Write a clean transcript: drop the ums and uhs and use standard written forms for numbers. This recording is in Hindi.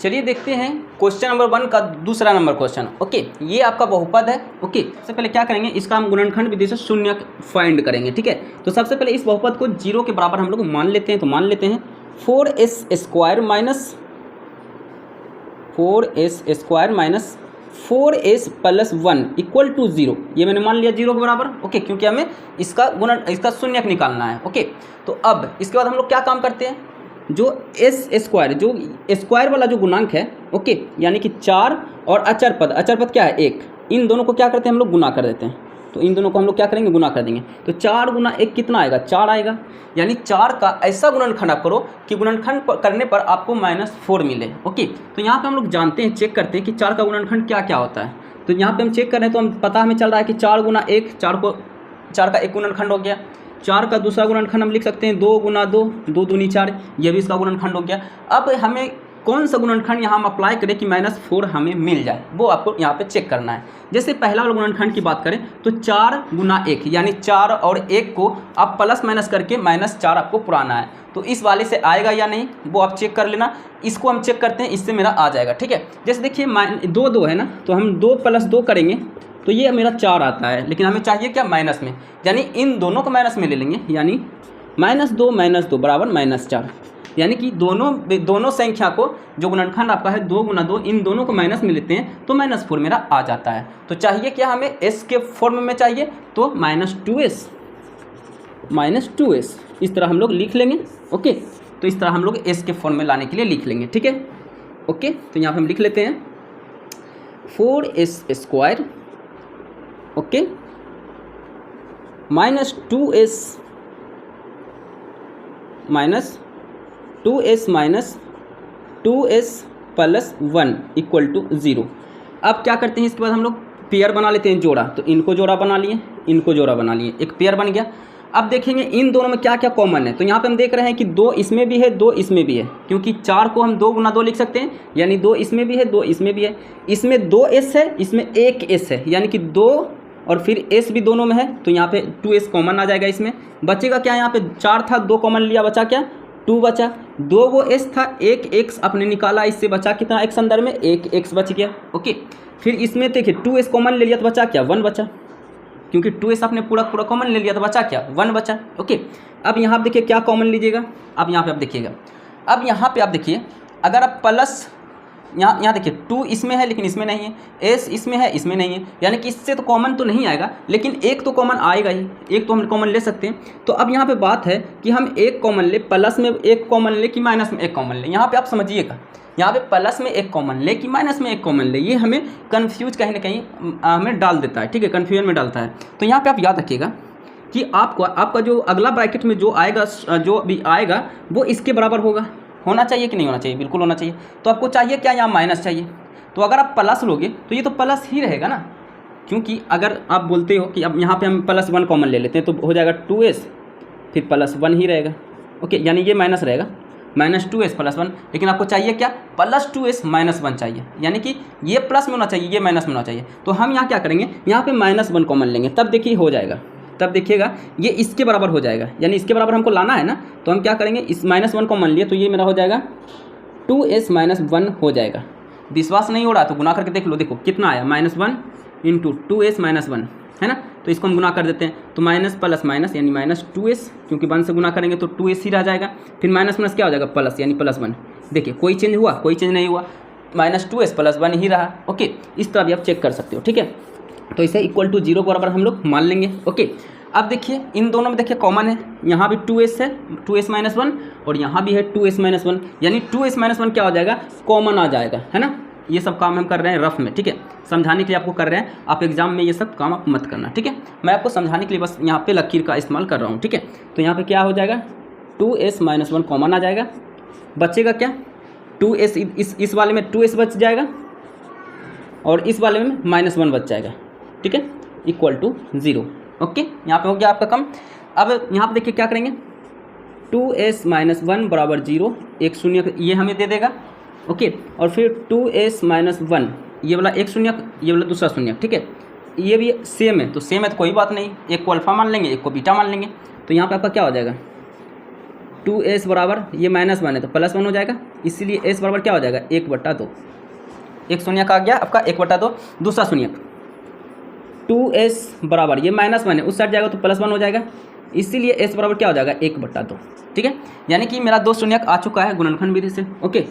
चलिए देखते हैं क्वेश्चन नंबर 1 का दूसरा नंबर क्वेश्चन। ओके, ये आपका बहुपद है। ओके, सबसे पहले क्या करेंगे, इसका हम गुणनखंड विधि से शून्य फाइंड करेंगे। ठीक है, तो सबसे पहले इस बहुपद को 0 के बराबर हम लोग मान लेते हैं। तो मान लेते हैं 4s² minus 4s plus 1 equal to 0। ये मैंने मान लिया 0 के बराबर। ओके, क्योंकि हमें इसका शून्यक निकालना है। ओके, तो अब इसके बाद हम लोग क्या काम करते हैं, जो s², जो स्क्वायर वाला जो गुणांक है, ओके, यानी कि 4 और अचर पद क्या है 1, इन दोनों को क्या करते हैं हम लोग गुना कर देते हैं। तो इन दोनों को हम लोग क्या करेंगे, गुना कर देंगे। तो 4 गुना 1 कितना आएगा, 4 आएगा। यानी 4 का ऐसा गुणनखंड आप करो कि गुणनखंड करने पर आपको -4 मिले। ओके, तो यहाँ पे हम लोग जानते हैं, चेक करते हैं कि 4 का गुणनखंड क्या क्या होता है। तो यहाँ पे हम चेक कर रहे हैं, तो हम पता हमें चल रहा है कि 4 गुना 1, 4 का एक गुणनखंड हो गया। 4 का दूसरा गुणनखंड हम लिख सकते हैं 2 गुना 2, 2 दूनी 4, ये भी इसका गुणनखंड हो गया। अब हमें कौन सा गुणनखंड यहाँ हम अप्लाई करें कि -4 हमें मिल जाए, वो आपको यहाँ पे चेक करना है। जैसे पहला वाला गुणनखंड की बात करें तो 4 गुना 1, यानी 4 और 1 को आप प्लस माइनस करके -4 आपको पुराना है। तो इस वाले से आएगा या नहीं वो आप चेक कर लेना। इसको हम चेक करते हैं, इससे मेरा आ जाएगा। ठीक है, जैसे देखिए 2 है ना, तो हम 2 + 2 करेंगे तो ये मेरा 4 आता है, लेकिन हमें चाहिए क्या, माइनस में, यानी इन दोनों को माइनस में ले लेंगे। यानी -2 बराबर -4, यानी कि दोनों संख्या को, जो गुणनखंड आपका है 2 गुना 2, इन दोनों को माइनस में लेते हैं तो -4 मेरा आ जाता है। तो चाहिए क्या हमें, s के फॉर्म में चाहिए, तो -2s इस तरह हम लोग लिख लेंगे। ओके, तो इस तरह हम लोग s के फॉर्म में लाने के लिए लिख लेंगे। ठीक है, ओके, तो यहाँ पे हम लिख लेते हैं 4s², okay, -2s plus 1 equal to 0। अब क्या करते हैं, इसके बाद हम लोग पेयर बना लेते हैं, जोड़ा। तो इनको जोड़ा बना लिए, इनको जोड़ा बना लिए, एक पेयर बन गया। अब देखेंगे इन दोनों में क्या क्या कॉमन है। तो यहाँ पे हम देख रहे हैं कि 2 इसमें भी है, 2 इसमें भी है, क्योंकि 4 को हम 2 गुना 2 लिख सकते हैं, यानी 2 इसमें भी है, 2 इसमें भी है। इसमें 2s है, इसमें 1s है, यानी कि 2 और फिर s भी दोनों में है, तो यहाँ पे 2s कॉमन आ जाएगा। इसमें बचेगा क्या, यहाँ पे 4 था, 2 कॉमन लिया, बचा क्या, 2 बचा। 2 वो s था, 1 x आपने निकाला, इससे बचा कितना x अंदर में, 1 x बच गया। ओके, फिर इसमें देखिए 2s कॉमन ले लिया तो बचा क्या, 1 बचा, क्योंकि 2s आपने पूरा कॉमन ले लिया तो बचा क्या, 1 बचा। ओके, अब यहाँ पे देखिए क्या कॉमन लीजिएगा। अब यहाँ पे आप देखिएगा, अब यहाँ पे आप देखिए, अगर आप प्लस यहाँ देखिए 2 इसमें है लेकिन इसमें नहीं है, s इसमें है इसमें नहीं है, यानी कि इससे तो कॉमन तो नहीं आएगा, लेकिन एक तो कॉमन आएगा ही, एक तो हम कॉमन ले सकते हैं। तो अब यहाँ पे बात है कि हम एक कॉमन ले, प्लस में एक कॉमन ले कि माइनस में एक कॉमन ले। यहाँ पे आप समझिएगा, यहाँ पे प्लस में एक कॉमन ले कि माइनस में एक कॉमन ले, ये हमें कन्फ्यूज कहीं ना कहीं हमें डाल देता है। ठीक है, कन्फ्यूजन में डालता है। तो यहाँ पर आप याद रखिएगा कि आपका जो अगला ब्रैकेट में जो आएगा, जो भी आएगा वो इसके बराबर होना चाहिए कि नहीं होना चाहिए, बिल्कुल होना चाहिए। तो आपको चाहिए क्या, यहाँ माइनस चाहिए। तो अगर आप प्लस लोगे तो ये तो प्लस ही रहेगा ना, क्योंकि अगर आप बोलते हो कि अब यहाँ पे हम +1 कॉमन ले लेते हैं तो हो जाएगा 2s, फिर +1 ही रहेगा। ओके, यानी ये माइनस रहेगा, -2s + 1, लेकिन आपको चाहिए क्या, +2s - 1 चाहिए, यानी कि ये प्लस में होना चाहिए, ये माइनस में होना चाहिए। तो हम यहाँ क्या करेंगे, यहाँ पे -1 कॉमन लेंगे, तब देखिए हो जाएगा, तब देखिएगा ये इसके बराबर हो जाएगा, यानी इसके बराबर हमको लाना है ना। तो हम क्या करेंगे, इस -1 को मान लिए, तो ये मेरा हो जाएगा 2s - 1 हो जाएगा। विश्वास नहीं हो रहा तो गुना करके देख लो, देखो कितना आया, -1 × 2s - 1 है ना। तो इसको हम गुना कर देते हैं, तो माइनस प्लस माइनस यानी -2s, क्योंकि 1 से गुना करेंगे तो 2s ही रह जाएगा। फिर माइनस क्या हो जाएगा, प्लस, यानी +1। देखिए कोई चेंज हुआ, कोई चेंज नहीं हुआ, -2s + 1 ही रहा। ओके, इस तरह भी आप चेक कर सकते हो। ठीक है, तो इसे इक्वल टू 0 बराबर हम लोग मान लेंगे। ओके, अब देखिए इन दोनों में देखिए कॉमन है, यहाँ भी 2s है, 2s - 1, और यहाँ भी है 2s - 1, यानी 2s - 1 क्या हो जाएगा, कॉमन आ जाएगा, है ना। ये सब काम हम कर रहे हैं रफ में, ठीक है, समझाने के लिए आपको कर रहे हैं। आप एग्जाम में ये सब काम आप मत करना, ठीक है। मैं आपको समझाने के लिए बस यहाँ पे लकीर का इस्तेमाल कर रहा हूँ, ठीक है। तो यहाँ पे क्या हो जाएगा, 2s - 1 कॉमन आ जाएगा, बचेगा क्या, 2s, इस वाले में 2s बच जाएगा और इस वाले में -1 बच जाएगा, ठीक है, इक्वल टू 0। ओके, यहाँ पे हो गया आपका कम। अब यहाँ पे देखिए क्या करेंगे, 2s - 1 बराबर 0, एक शून्य ये हमें दे देगा। ओके, और फिर 2s - 1, ये वाला एक शून्य, ये वाला दूसरा शून्य, ठीक है, ये भी सेम है, तो सेम है तो कोई बात नहीं, एक को अल्फा मान लेंगे, एक को बीटा मान लेंगे। तो यहाँ पे आपका क्या हो जाएगा, 2s बराबर ये -1 है तो +1 हो जाएगा, इसीलिए s बराबर क्या हो जाएगा 1/2। एक शून्यक आ गया आपका 1/2। दूसरा शून्यक 2s बराबर ये -1 है, उस साइड जाएगा तो +1 हो जाएगा, इसीलिए s बराबर क्या हो जाएगा 1/2। ठीक है, यानी कि मेरा 2 शून्यक आ चुका है गुणनखंड विधि से। ओके।